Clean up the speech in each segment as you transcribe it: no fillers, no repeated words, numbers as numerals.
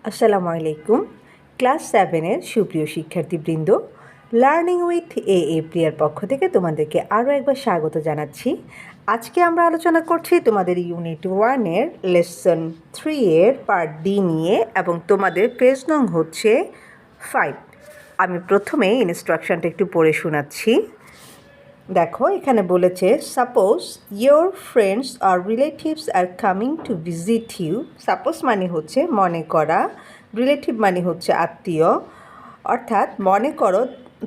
আসসালামু আলাইকুম। ক্লাস 7-এর সুপ্রিয় শিক্ষার্থীবৃন্দ, লার্নিং উইথ প্রিয়ার পক্ষ থেকে তোমাদেরকে আরও একবার স্বাগত জানাচ্ছি। আজকে আমরা আলোচনা করছি তোমাদের ইউনিট 1-এর লেসন 3-এর পার্ট ডি নিয়ে, এবং তোমাদের পেজ নং হচ্ছে 5। আমি প্রথমে ইনস্ট্রাকশনটা একটু পড়ে শোনাচ্ছি। দেখো, এখানে বলেছে, সাপোজ ইয়োর ফ্রেন্ডস আর relatives are coming to visit you. Suppose মানে হচ্ছে মনে করা, রিলেটিভ মানে হচ্ছে আত্মীয়, অর্থাৎ মনে করো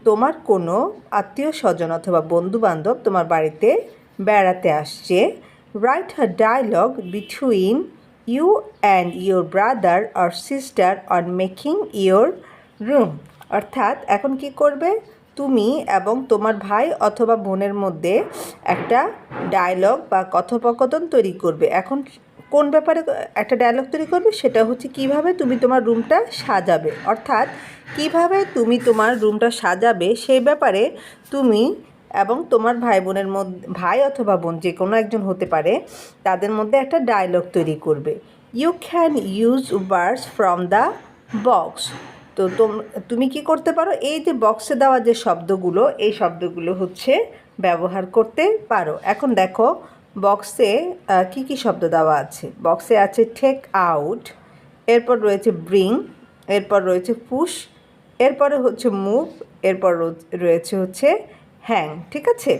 তোমার কোনো আত্মীয় স্বজন অথবা বন্ধুবান্ধব তোমার বাড়িতে বেড়াতে আসছে। Write a dialogue between you and your brother আর sister on making your room. অর্থাৎ এখন কি করবে, তুমি এবং তোমার ভাই অথবা বোনের মধ্যে একটা ডায়লগ বা কথোপকথন তৈরি করবে। এখন কোন ব্যাপারে একটা ডায়লগ তৈরি করবে, সেটা হচ্ছে কিভাবে তুমি তোমার রুমটা সাজাবে। অর্থাৎ কিভাবে তুমি তোমার রুমটা সাজাবে সেই ব্যাপারে তুমি এবং তোমার ভাই বোনের মধ্যে, ভাই অথবা বোন যে কোনো একজন হতে পারে, তাদের মধ্যে একটা ডায়লগ তৈরি করবে। You can use words from the box. তো তুমি কি করতে পারো, এই যে বক্সে দেওয়া যে শব্দগুলো, এই শব্দগুলো হচ্ছে ব্যবহার করতে পারো। এখন দেখো বক্সে কি কি শব্দ দেওয়া আছে। বক্সে আছে টেক আউট, এরপর রয়েছে ব্রিং, এরপর রয়েছে পুশ, এরপরে হচ্ছে মুভ, এরপর রয়েছে হচ্ছে হ্যাং। ঠিক আছে,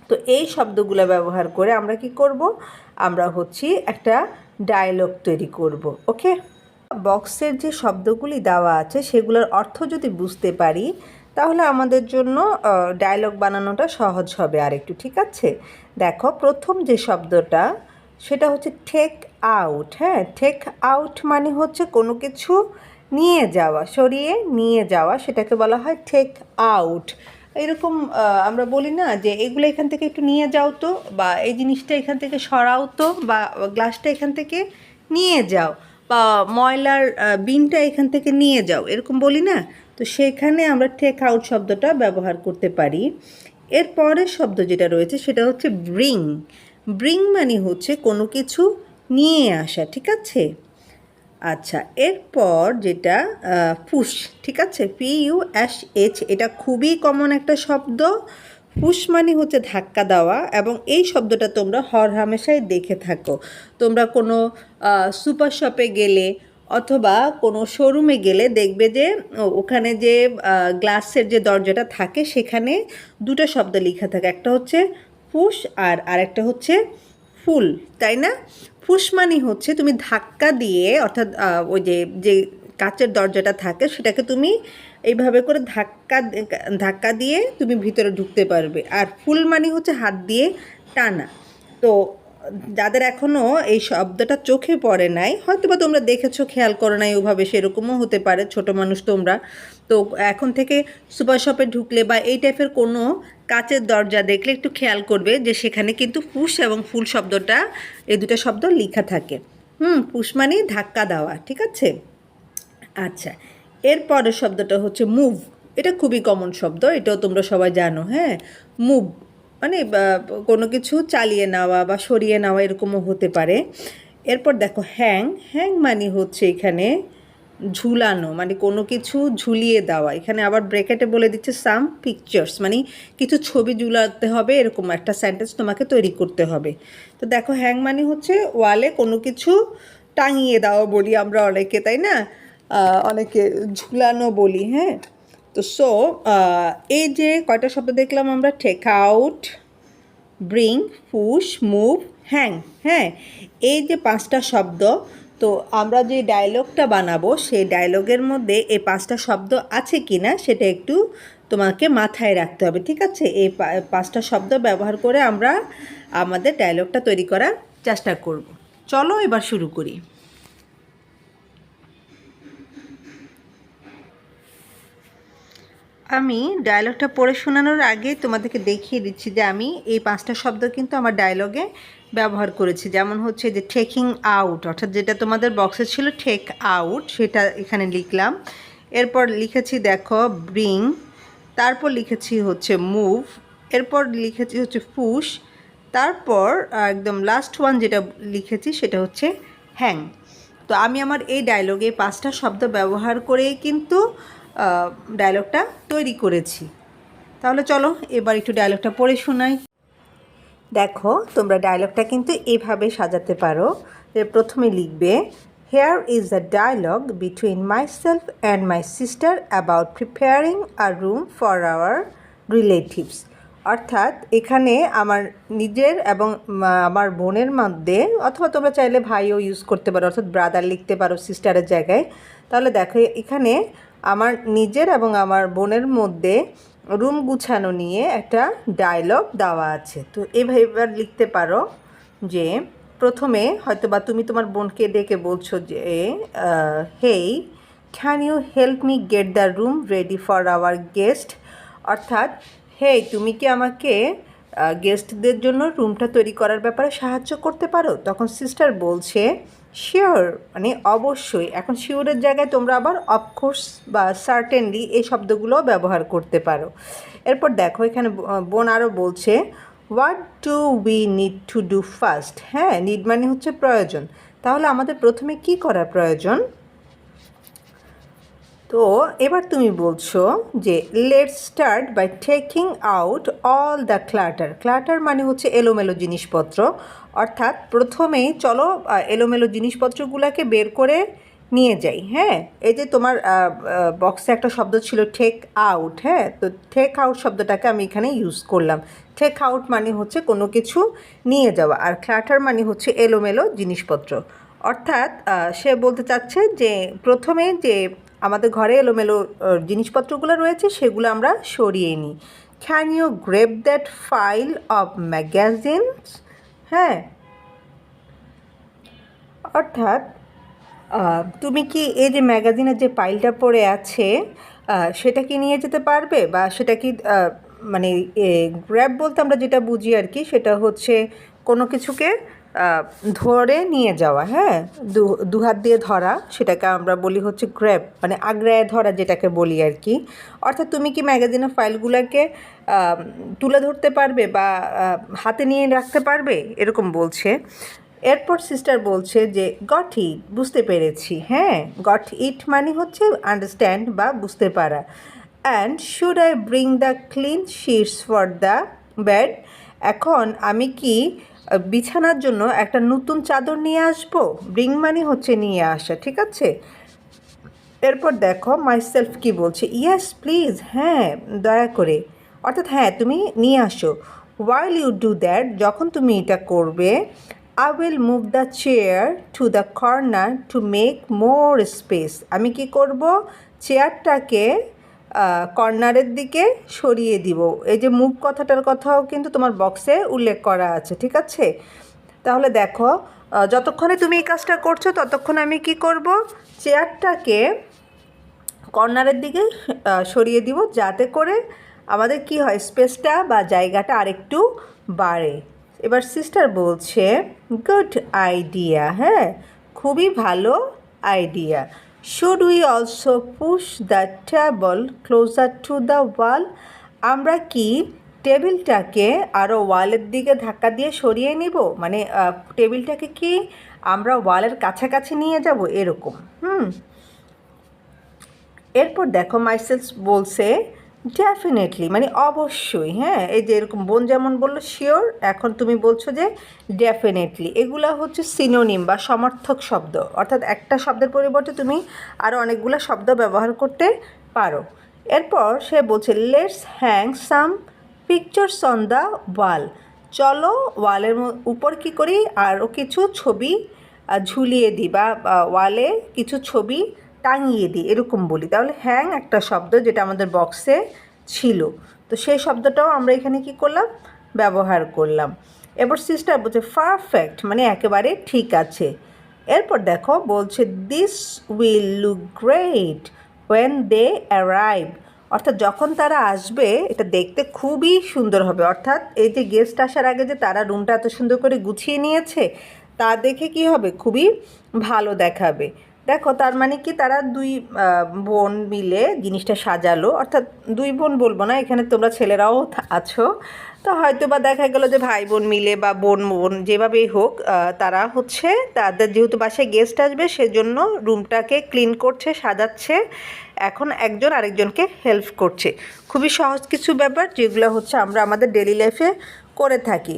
তো এই শব্দগুলো ব্যবহার করে আমরা কি করব, আমরা হচ্ছে একটা ডায়লগ তৈরি করব। ওকে, বক্সের যে শব্দগুলি দেওয়া আছে সেগুলোর অর্থ যদি বুঝতে পারি, তাহলে আমাদের জন্য ডায়লগ বানানোটা সহজ হবে আর একটু। ঠিক আছে, দেখো প্রথম যে শব্দটা সেটা হচ্ছে টেক আউট। হ্যাঁ, টেক আউট মানে হচ্ছে কোনো কিছু নিয়ে যাওয়া, সরিয়ে নিয়ে যাওয়া, সেটাকে বলা হয় টেক আউট। এরকম আমরা বলি না যে এগুলো এখান থেকে একটু নিয়ে যাও তো, বা এই জিনিসটা এখান থেকে সরাও তো, বা গ্লাসটা এখান থেকে নিয়ে যাও, বা ময়লার বিনটা এখান থেকে নিয়ে যাও, এরকম বলি না। তো সেখানে আমরা টেক আউট শব্দটা ব্যবহার করতে পারি। এর পরের শব্দ যেটা রয়েছে সেটা হচ্ছে ব্রিং। ব্রিং মানে হচ্ছে কোনো কিছু নিয়ে আসা। ঠিক আছে, আচ্ছা, এরপর যেটা পুশ। ঠিক আছে, PUSH, এটা খুবই কমন একটা শব্দ। পুশ মানে হচ্ছে ধাক্কা দেওয়া, এবং এই শব্দটা তোমরা হরহামেশাই দেখে থাকো। তোমরা কোনো সুপার শপে গেলে অথবা কোনো শোরুমে গেলে দেখবে যে ওখানে যে গ্লাসের যে দরজাটা থাকে সেখানে দুটো শব্দ লেখা থাকে, একটা হচ্ছে পুশ আর আরেকটা হচ্ছে ফুল, তাই না? পুশ মানে হচ্ছে তুমি ধাক্কা দিয়ে, অর্থাৎ ওই যে যে কাচের দরজাটা থাকে সেটাকে তুমি এইভাবে করে ধাক্কা দিয়ে তুমি ভিতরে ঢুকতে পারবে। আর ফুল মানে হচ্ছে হাত দিয়ে টানা। তো যাদের এখনও এই শব্দটা চোখে পড়ে নাই, হয়তো বা তোমরা দেখেছো, খেয়াল করো নাই ওভাবে, সেরকমও হতে পারে, ছোট মানুষ তোমরা। তো এখন থেকে সুপার শপে ঢুকলে বা এই টাইপের কোনো কাচের দরজা দেখলে একটু খেয়াল করবে যে সেখানে কিন্তু পুশ এবং ফুল শব্দটা, এই দুটো শব্দ লেখা থাকে। পুশ মানে ধাক্কা দেওয়া। ঠিক আছে, আচ্ছা, এরপরের শব্দটা হচ্ছে মুভ। এটা খুবই কমন শব্দ, এটাও তোমরা সবাই জানো। হ্যাঁ, মুভ মানে কোনো কিছু চালিয়ে নেওয়া বা সরিয়ে নেওয়া, এরকমও হতে পারে। এরপর দেখো হ্যাং। হ্যাং মানে হচ্ছে এখানে ঝুলানো, মানে কোনো কিছু ঝুলিয়ে দেওয়া। এখানে আবার ব্রেকেটে বলে দিচ্ছে সাম পিকচার্স, মানে কিছু ছবি ঝুলাতে হবে, এরকম একটা সেন্টেন্স তোমাকে তৈরি করতে হবে। তো দেখো হ্যাং মানে হচ্ছে ওয়ালে কোনো কিছু টাঙিয়ে দেওয়া বলি আমরা অনেকে, তাই না? অনেকে ঝুলানো বলি। হ্যাঁ, তো এই যে কয়টা শব্দ দেখলাম আমরা, take out, bring, push, move, hang. হ্যাঁ, এই যে 5টা শব্দ, তো আমরা যে ডায়লগটা বানাবো সেই ডায়লগের মধ্যে এই 5টা শব্দ আছে কি না সেটা একটু তোমাকে মাথায় রাখতে হবে। ঠিক আছে, এই 5টা শব্দ ব্যবহার করে আমরা আমাদের ডায়লগটা তৈরি করার চেষ্টা করব। চলো এবার শুরু করি। আমি ডায়লগটা পড়ে শোনানোর আগে তোমাদেরকে দেখিয়ে দিচ্ছি যে আমি এই 5টা শব্দ কিন্তু আমার ডায়লগে ব্যবহার করেছি। যেমন হচ্ছে যে টেকিং আউট, অর্থাৎ যেটা তোমাদের বক্সে ছিল টেক আউট, সেটা এখানে লিখলাম। এরপর লিখেছি দেখো ব্রিং, তারপর লিখেছি হচ্ছে মুভ, এরপর লিখেছি হচ্ছে পুশ, তারপর একদম লাস্ট ওয়ান যেটা লিখেছি সেটা হচ্ছে হ্যাং। তো তো আমি আমার এই ডায়লগে 5টা শব্দ ব্যবহার করেই কিন্তু ডায়লগটা তৈরি করেছি। তাহলে চলো এবার একটু ডায়লগটা পড়ে শোনাই। দেখো তোমরা ডায়লগটা কিন্তু এইভাবে সাজাতে পারো যে প্রথমে লিখবে, here is the dialogue between myself and my sister about preparing a room for our relatives. অর্থাৎ এখানে আমার নিজের এবং আমার বোনের মধ্যে, অথবা তোমরা চাইলে ভাইও ইউজ করতে পারো, অর্থাৎ ব্রাদার লিখতে পারো সিস্টারের জায়গায়। তাহলে দেখো এখানে আমার নিজের এবং আমার বোনের মধ্যে রুম গুছানো নিয়ে একটা ডায়লগ দেওয়া আছে। তো এবার লিখতে পারো যে প্রথমে হয়তো বা তুমি তোমার বোনকে ডেকে বলছো যে hey can you help me get the room ready for our guest. অর্থাৎ হেই তুমি কি আমাকে গেস্টদের জন্য রুমটা তৈরি করার ব্যাপারে সাহায্য করতে পারো? তখন সিস্টার বলছে শিওর, মানে অবশ্যই। এখন শিওরের জায়গায় তোমরা আবার অফকোর্স বা সার্টেনলি এই শব্দগুলো ব্যবহার করতে পারো। এরপর দেখো এখানে বোন আরও বলছে what do we need to do first. হ্যাঁ, নিড মানে হচ্ছে প্রয়োজন। তাহলে আমাদের প্রথমে কি করা প্রয়োজন? তো এবার তুমি বলছো যে let's start by taking out all the clutter. Clutter মানে হচ্ছে এলোমেলো জিনিসপত্র। অর্থাৎ প্রথমেই চলো এলোমেলো জিনিসপত্রগুলোকে বের করে নিয়ে যাই। হ্যাঁ, এই যে তোমার বক্সে একটা শব্দ ছিল টেক আউট। হ্যাঁ, তো টেক আউট শব্দটাকে আমি এখানে ইউজ করলাম। টেক আউট মানে হচ্ছে কোনো কিছু নিয়ে যাওয়া, আর ক্লাটার মানে হচ্ছে এলোমেলো জিনিসপত্র। অর্থাৎ সে বলতে চাচ্ছে যে প্রথমে যে আমাদের ঘরে এলোমেলো জিনিসপত্রগুলো রয়েছে সেগুলো আমরা সরিয়ে নিই। Can you grab that file of magazines. হ্যাঁ, অর্থাৎ তুমি কি এই যে ম্যাগাজিনের যে ফাইলটা পড়ে আছে সেটা কি নিয়ে যেতে পারবে? বা সেটা কি মানে গ্র্যাব বলতে আমরা যেটা বুঝি আর কি, সেটা হচ্ছে কোনো কিছুকে ধরে নিয়ে যাওয়া। হ্যাঁ, দু হাত দিয়ে ধরা, সেটাকে আমরা বলি হচ্ছে গ্র্যাব, মানে আগ্রায় ধরা যেটাকে বলি আর কি। অর্থাৎ তুমি কি ম্যাগাজিনের ফাইলগুলোকে তুলে ধরতে পারবে বা হাতে নিয়ে রাখতে পারবে, এরকম বলছে। এরপর সিস্টার বলছে যে গট ইট, বুঝতে পেরেছি। হ্যাঁ, গট ইট মানে হচ্ছে আন্ডারস্ট্যান্ড বা বুঝতে পারা। And should I bring the clean shits for the bed. এখন আমি কি বিছানার জন্য একটা নতুন চাদর নিয়ে আসবো? ব্রিং মানে হচ্ছে নিয়ে আসা, ঠিক আছে। এরপর দেখো মাইসেলফ কি বলছে, ইয়েস প্লিজ, হ্যাঁ দয়া করে, অর্থাৎ হ্যাঁ তুমি নিয়ে আসো। হোয়াইল ইউ ডু দ্যাট, যখন তুমি এটা করবে, I will move the chair to the corner to make more space. আমি কি করব, চেয়ারটাকে কর্নারের দিকে সরিয়ে দিব। এই যে মুভ কথাটার কথাও কিন্তু তোমার বক্সে উল্লেখ করা আছে, ঠিক আছে। তাহলে দেখো যতক্ষণে তুমি এই কাজটা করছো ততক্ষণ আমি কি করব, চেয়ারটাকে কর্নারের দিকে সরিয়ে দিব, যাতে করে আমাদের কি হয়, স্পেসটা বা জায়গাটা আরেকটু বাড়ে। এবার সিস্টার বলছে গুড আইডিয়া। হ্যাঁ, খুবই ভালো idea. Should we also push the table closer to the wall. আমরা কি টেবিলটাকে আরও ওয়ালের দিকে ধাক্কা দিয়ে সরিয়ে নিব, মানে টেবিলটাকে কি আমরা ওয়ালের কাছাকাছি নিয়ে যাব, এরকম। এরপর দেখো মাইসেলস বলছে ডেফিনেটলি, মানে অবশ্যই। হ্যাঁ, এই যে এরকম বোন যেমন বললো শিওর, এখন তুমি বলছো যে ডেফিনেটলি। এগুলা হচ্ছে সিনোনিম বা সমর্থক শব্দ, অর্থাৎ একটা শব্দের পরিবর্তে তুমি আরও অনেকগুলো শব্দ ব্যবহার করতে পারো। এরপর সে বলছে let's hang some pictures on the wall. চলো ওয়ালের উপর কী করি, আরও কিছু ছবি ঝুলিয়ে দিই বা ওয়ালে কিছু ছবি টাঙিয়ে দিই, এরকম বলি। তাহলে হ্যাং একটা শব্দ যেটা আমাদের বক্সে ছিল, তো সেই শব্দটাও আমরা এখানে কি করলাম, ব্যবহার করলাম। এবার সিস্টার বলছে পারফেক্ট, মানে একেবারে ঠিক আছে। এরপর দেখো বলছে this will look great when they arrive. অর্থাৎ যখন তারা আসবে এটা দেখতে খুবই সুন্দর হবে। অর্থাৎ এই যে গেস্ট আসার আগে যে তারা রুমটা এত সুন্দর করে গুছিয়ে নিয়েছে তা দেখে কি হবে, খুবই ভালো দেখাবে। দেখো তার মানে কি তারা দুই বোন মিলে জিনিসটা সাজালো, অর্থাৎ দুই বোন বলবো না, এখানে তোমরা ছেলেরাও আছো, তো হয়তো বা দেখা গেলো যে ভাই বোন মিলে বা বোন বোন যেভাবেই হোক তারা হচ্ছে তাদের যেহেতু বাসায় গেস্ট আসবে সেজন্য রুমটাকে ক্লিন করছে, সাজাচ্ছে। এখন একজন আরেকজনকে হেল্প করছে। খুবই সহজ কিছু ব্যাপার যেগুলো হচ্ছে আমরা আমাদের ডেলি লাইফে করে থাকি।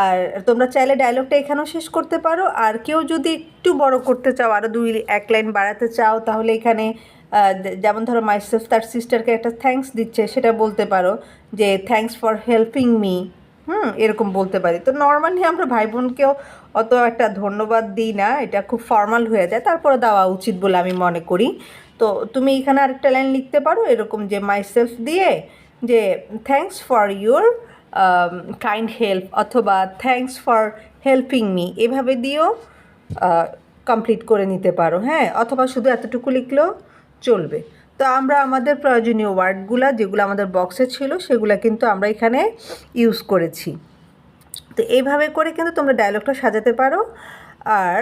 আর তোমরা চাইলে ডায়লগটা এখানেও শেষ করতে পারো, আর কেউ যদি একটু বড় করতে চাও, আরও এক লাইন বাড়াতে চাও, তাহলে এখানে যেমন ধরো মাইসেলফ তার সিস্টারকে একটা থ্যাঙ্কস দিচ্ছে, সেটা বলতে পারো যে থ্যাঙ্কস ফর হেল্পিং মি, এরকম বলতে পারি। তো নর্মালি আমরা ভাই বোনকেও অত একটা ধন্যবাদ দিই না, এটা খুব ফর্মাল হয়ে যায়, তারপরে দেওয়া উচিত বলে আমি মনে করি। তো তুমি এখানে আরেকটা লাইন লিখতে পারো এরকম যে মাইসেলফ দিয়ে যে thanks for your kind help, অথবা থ্যাঙ্কস ফর হেল্পিং মি, এভাবে দিয়েও কমপ্লিট করে নিতে পারো। হ্যাঁ, অথবা শুধু এতটুকু লিখলেও চলবে। তো আমরা আমাদের প্রয়োজনীয় ওয়ার্ডগুলো যেগুলো আমাদের বক্সে ছিল সেগুলো কিন্তু আমরা এখানে ইউজ করেছি। তো এইভাবে করে কিন্তু তোমরা ডায়লগটা সাজাতে পারো। আর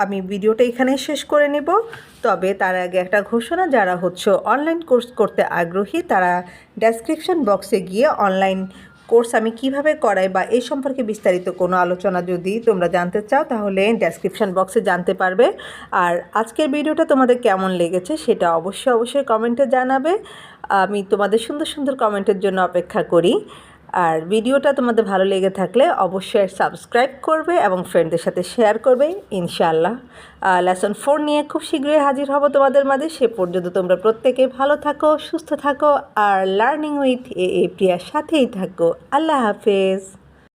আমি ভিডিওটা এখানেই শেষ করে নেব। তবে তার আগে একটা ঘোষণা, যারা হচ্ছে অনলাইন কোর্স করতে আগ্রহী তারা ডেসক্রিপশন বক্সে গিয়ে অনলাইন কোর্স আমি কিভাবে করাই বা এই সম্পর্কে বিস্তারিত কোনো আলোচনা যদি তোমরা জানতে চাও তাহলে ডেসক্রিপশন বক্সে জানতে পারবে। আর আজকের ভিডিওটা তোমাদের কেমন লেগেছে সেটা অবশ্যই কমেন্টে জানাবে। আমি তোমাদের সুন্দর সুন্দর কমেন্টের জন্য অপেক্ষা করি। আর ভিডিওটা তোমাদের ভালো লেগে থাকলে অবশ্যই সাবস্ক্রাইব করবে এবং ফ্রেন্ডদের সাথে শেয়ার করবে। ইনশাআল্লাহ লেসন 4 নিয়ে খুব শীঘ্রই হাজির হব তোমাদের মাঝে। সে পর্যন্ত তোমরা প্রত্যেকে ভালো থাকো, সুস্থ থাকো, আর লার্নিং উইথ এ প্রিয়ার সাথেই থাকো। আল্লাহ হাফেজ।